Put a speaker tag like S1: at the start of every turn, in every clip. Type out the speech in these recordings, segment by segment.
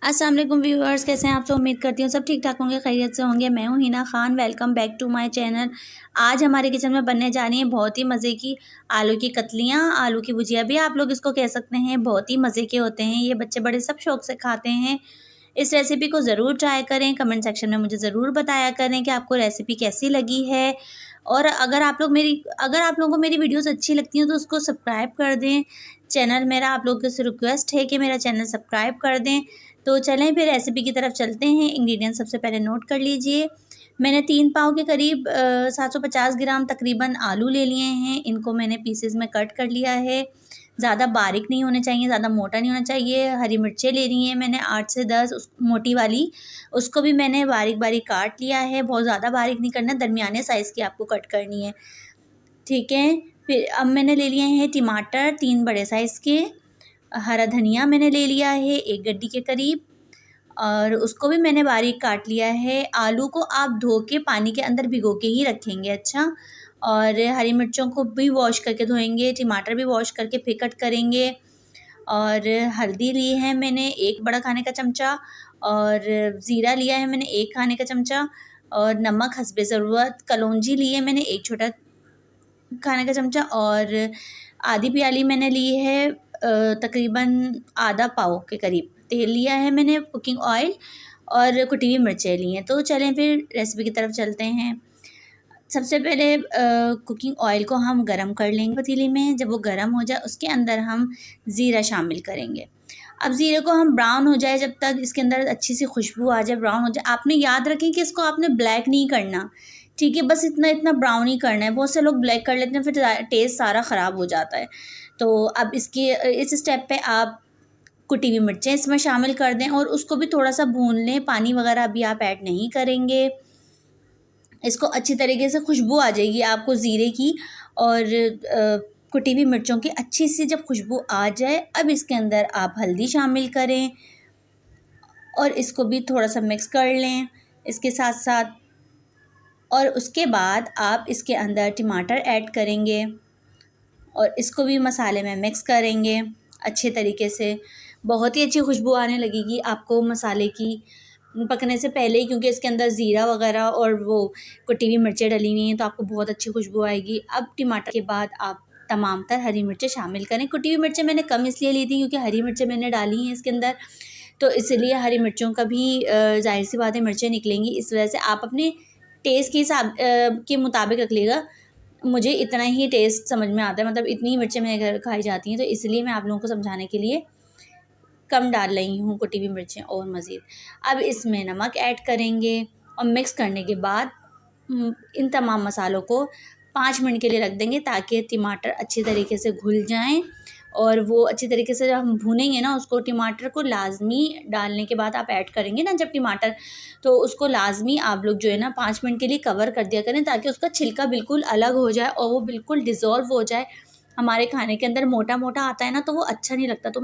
S1: अस्सलाम वालेकुम व्यूअर्स, कैसे हैं आप सब। उम्मीद करती हूँ सब ठीक ठाक होंगे, खैरियत से होंगे। मैं हूँ Hina Khan, welcome back to my channel. आज हमारे किचन में बनने जा रही हैं बहुत ही मज़े की आलू की कतलियाँ, आलू की भुजिया भी आप लोग इसको कह सकते हैं। बहुत ही मज़े के होते हैं ये, बच्चे बड़े सब शौक से खाते हैं। इस रेसिपी को ज़रूर ट्राई करें। कमेंट सेक्शन में मुझे ज़रूर बताया करें कि आपको रेसिपी कैसी लगी है। और अगर आप लोगों को मेरी वीडियोस अच्छी लगती हैं तो उसको सब्सक्राइब कर दें। चैनल मेरा आप लोगों से रिक्वेस्ट है कि मेरा चैनल सब्सक्राइब कर दें। तो चलें फिर रेसिपी की तरफ चलते हैं। इंग्रेडिएंट सबसे पहले नोट कर लीजिए। मैंने 3 पाव के करीब 750 ग्राम तकरीबन आलू ले लिए हैं। इनको मैंने पीसेस में कट कर लिया है। ज़्यादा बारीक नहीं होने चाहिए, ज़्यादा मोटा नहीं होना चाहिए। हरी मिर्चें ले ली हैं मैंने 8 से 10, उस मोटी वाली, उसको भी मैंने बारीक बारीक काट लिया है। बहुत ज़्यादा बारीक नहीं करना, दरमियाने साइज़ की आपको कट करनी है, ठीक है। फिर अब मैंने ले लिए हैं टमाटर 3 बड़े साइज़ के। हरा धनिया मैंने ले लिया है 1 गड्डी के करीब, और उसको भी मैंने बारीक काट लिया है। आलू को आप धो के पानी के अंदर भिगो के ही रखेंगे, अच्छा। और हरी मिर्चों को भी वॉश करके धोएंगे, टमाटर भी वॉश करके फिर कट करेंगे। और हल्दी ली है मैंने 1 बड़ा खाने का चमचा, और ज़ीरा लिया है मैंने 1 खाने का चमचा, और नमक हस्बे ज़रूरत। कलौंजी ली है मैंने 1 छोटा खाने का चमचा, और आधी प्याली मैंने ली है तकरीबन आधा पाव के करीब तेल लिया है मैंने, कुकिंग ऑयल, और कुटी हुई मिर्चें ली हैं। तो चलें फिर रेसिपी की तरफ चलते हैं। सबसे पहले कुकिंग ऑयल को हम गरम कर लेंगे पतीली में। जब वो गरम हो जाए उसके अंदर हम ज़ीरा शामिल करेंगे। अब ज़ीरे को हम ब्राउन हो जाए, जब तक इसके अंदर अच्छी सी खुशबू आ जाए, ब्राउन हो जाए। आपने याद रखें कि इसको आपने ब्लैक नहीं करना, ठीक है, बस इतना इतना ब्राउन ही करना है। बहुत से लोग ब्लैक कर लेते हैं, फिर टेस्ट सारा ख़राब हो जाता है। तो अब इस स्टेप पे आप कुटी हुई मिर्चें इसमें शामिल कर दें और उसको भी थोड़ा सा भून लें। पानी वगैरह अभी आप ऐड नहीं करेंगे। इसको अच्छी तरीके से खुशबू आ जाएगी आपको ज़ीरे की, और कुटी हुई मिर्चों की अच्छी सी जब खुशबू आ जाए, अब इसके अंदर आप हल्दी शामिल करें और इसको भी थोड़ा सा मिक्स कर लें इसके साथ साथ। और उसके बाद आप इसके अंदर टमाटर ऐड करेंगे और इसको भी मसाले में मिक्स करेंगे अच्छे तरीके से। बहुत ही अच्छी खुशबू आने लगेगी आपको मसाले की पकने से पहले ही, क्योंकि इसके अंदर ज़ीरा वगैरह और वो कुटी हुई मिर्चें डली हुई हैं, तो आपको बहुत अच्छी खुशबू आएगी। अब टमाटर के बाद आप तमाम तर हरी मिर्चें शामिल करें। कुटी हुई मिर्चें मैंने कम इसलिए ली थी क्योंकि हरी मिर्चें मैंने डाली हैं इसके अंदर, तो इसलिए हरी मिर्चों का भी ज़ाहिर सी बात है मिर्चें निकलेंगी। इस वजह से आप अपने टेस्ट के हिसाब के मुताबिक रख लेगा। मुझे इतना ही टेस्ट समझ में आता है, मतलब इतनी ही मिर्चें मेरे घर खाई जाती हैं, तो इसलिए मैं आप लोगों को समझाने के लिए कम डाल रही हूँ कुटी हुई मिर्चें और मज़ीद। अब इसमें नमक ऐड करेंगे और मिक्स करने के बाद इन तमाम मसालों को 5 मिनट के लिए रख देंगे ताकि टमाटर अच्छी तरीके से घुल जाएं। और वो अच्छी तरीके से जब हम भूनेंगे ना उसको, टमाटर को लाजमी डालने के बाद आप ऐड करेंगे ना जब टमाटर, तो उसको लाजमी आप लोग जो है ना 5 मिनट के लिए कवर कर दिया करें ताकि उसका छिलका बिल्कुल अलग हो जाए और वो बिल्कुल डिज़ोल्व हो जाए। हमारे खाने के अंदर मोटा मोटा आता है ना, तो वो अच्छा नहीं लगता। तो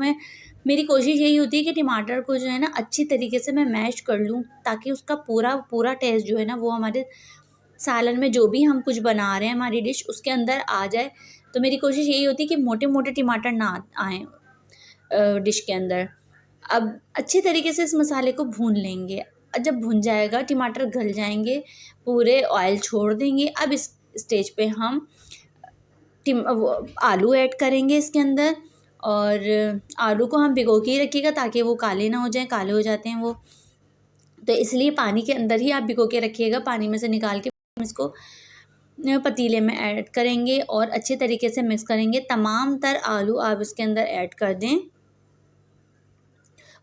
S1: मेरी कोशिश यही होती है कि टमाटर को जो है ना अच्छी तरीके से मैं मैश कर लूँ ताकि उसका पूरा पूरा टेस्ट जो है ना वो हमारे सालन में, जो भी हम कुछ बना रहे हैं हमारी डिश, उसके अंदर आ जाए। तो मेरी कोशिश यही होती है कि मोटे मोटे टमाटर ना आएँ डिश के अंदर। अब अच्छी तरीके से इस मसाले को भून लेंगे। जब भुन जाएगा, टमाटर गल जाएंगे, पूरे ऑयल छोड़ देंगे। अब इस स्टेज पे हम वो आलू ऐड करेंगे इसके अंदर, और आलू को हम भिगो के ही रखिएगा ताकि वो काले ना हो जाएं। काले हो जाते हैं वो, तो इसलिए पानी के अंदर ही आप भिगो के रखिएगा। पानी में से निकाल के इसको पतीले में ऐड करेंगे और अच्छे तरीके से मिक्स करेंगे। तमाम तर आलू आप इसके अंदर ऐड कर दें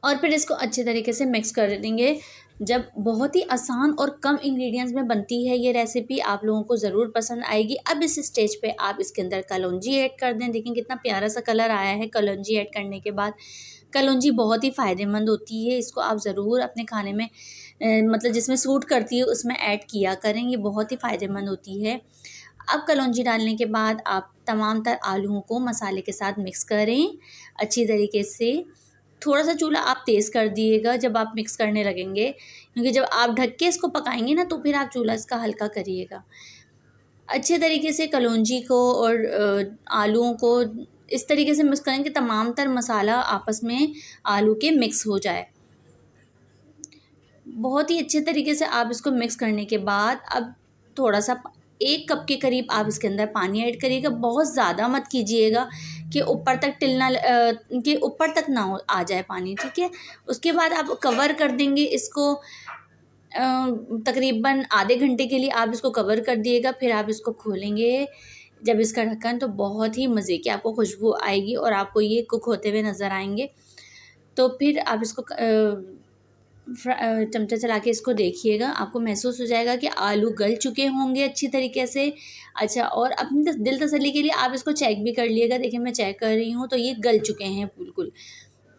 S1: और फिर इसको अच्छे तरीके से मिक्स कर देंगे। जब बहुत ही आसान और कम इंग्रेडिएंट्स में बनती है ये रेसिपी, आप लोगों को ज़रूर पसंद आएगी। अब इस स्टेज पे आप इसके अंदर कलौंजी ऐड कर दें। देखें कितना प्यारा सा कलर आया है कलौंजी ऐड करने के बाद। कलौंजी बहुत ही फ़ायदेमंद होती है, इसको आप ज़रूर अपने खाने में मतलब जिसमें सूट करती है उसमें ऐड किया करें, ये बहुत ही फ़ायदेमंद होती है। अब कलौंजी डालने के बाद आप तमाम तर आलूओं को मसाले के साथ मिक्स करें अच्छी तरीके से। थोड़ा सा चूल्हा आप तेज़ कर दिएगा जब आप मिक्स करने लगेंगे, क्योंकि जब आप ढक के इसको पकाएंगे ना तो फिर आप चूल्हा इसका हल्का करिएगा। अच्छे तरीके से कलौंजी को और आलूओं को इस तरीके से मिक्स करें कि तमाम तर मसाला आपस में आलू के मिक्स हो जाए। बहुत ही अच्छे तरीके से आप इसको मिक्स करने के बाद अब थोड़ा सा 1 कप के करीब आप इसके अंदर पानी ऐड करिएगा। बहुत ज़्यादा मत कीजिएगा कि ऊपर तक कि ऊपर तक ना हो आ जाए पानी, ठीक है। उसके बाद आप कवर कर देंगे इसको, तकरीबन आधे घंटे के लिए आप इसको कवर कर दिएगा। फिर आप इसको खोलेंगे जब इसका ढक्कन, तो बहुत ही मज़े की आपको खुशबू आएगी और आपको ये कुक होते हुए नज़र आएंगे। तो फिर आप इसको चमचा चला के इसको देखिएगा, आपको महसूस हो जाएगा कि आलू गल चुके होंगे अच्छी तरीके से। अच्छा, और अपनी दिल तसल्ली के लिए आप इसको चेक भी कर लिएगा। देखिए मैं चेक कर रही हूँ तो ये गल चुके हैं बिल्कुल।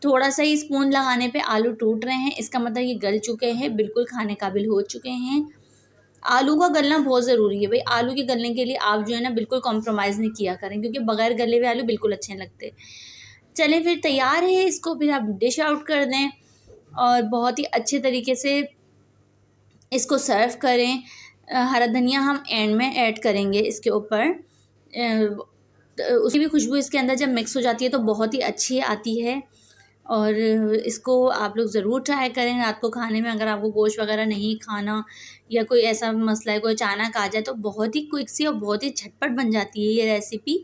S1: थोड़ा सा ही स्पून लगाने पे आलू टूट रहे हैं, इसका मतलब ये गल चुके हैं, बिल्कुल खाने काबिल हो चुके हैं। आलू का गलना बहुत ज़रूरी है भाई। आलू के गलने के लिए आप जो है ना बिल्कुल कॉम्प्रोमाइज़ नहीं किया करें, क्योंकि बगैर गले हुए आलू बिल्कुल अच्छे नहीं लगते। चलें फिर तैयार है, इसको फिर आप डिश आउट कर दें और बहुत ही अच्छे तरीके से इसको सर्व करें। हरा धनिया हम एंड में ऐड करेंगे इसके ऊपर। उसकी भी खुशबू इसके अंदर जब मिक्स हो जाती है तो बहुत ही अच्छी आती है। और इसको आप लोग ज़रूर ट्राई करें रात को खाने में। अगर आपको गोश्त वगैरह नहीं खाना या कोई ऐसा मसला है, कोई अचानक आ जाए, तो बहुत ही क्विक सी और बहुत ही झटपट बन जाती है ये रेसिपी।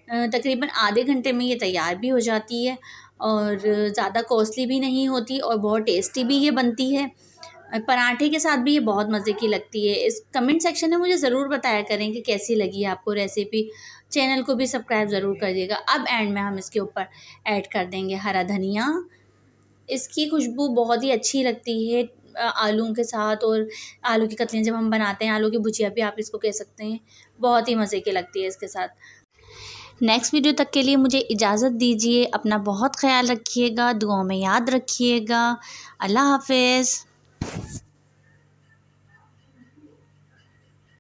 S1: तकरीबन आधे घंटे में ये तैयार भी हो जाती है और ज़्यादा कॉस्टली भी नहीं होती और बहुत टेस्टी भी ये बनती है। पराठे के साथ भी ये बहुत मज़े की लगती है। इस कमेंट सेक्शन में मुझे ज़रूर बताया करें कि कैसी लगी है आपको रेसिपी। चैनल को भी सब्सक्राइब ज़रूर करिएगा। अब एंड में हम इसके ऊपर ऐड कर देंगे हरा धनिया। इसकी खुशबू बहुत ही अच्छी लगती है आलू के साथ। और आलू की कतलियाँ जब हम बनाते हैं, आलू की भुजिया भी आप इसको कह सकते हैं, बहुत ही मज़े की लगती है इसके साथ। नेक्स्ट वीडियो तक के लिए मुझे इजाज़त दीजिए। अपना बहुत ख्याल रखिएगा, दुआओं में याद रखिएगा। अल्लाह हाफ़िज़।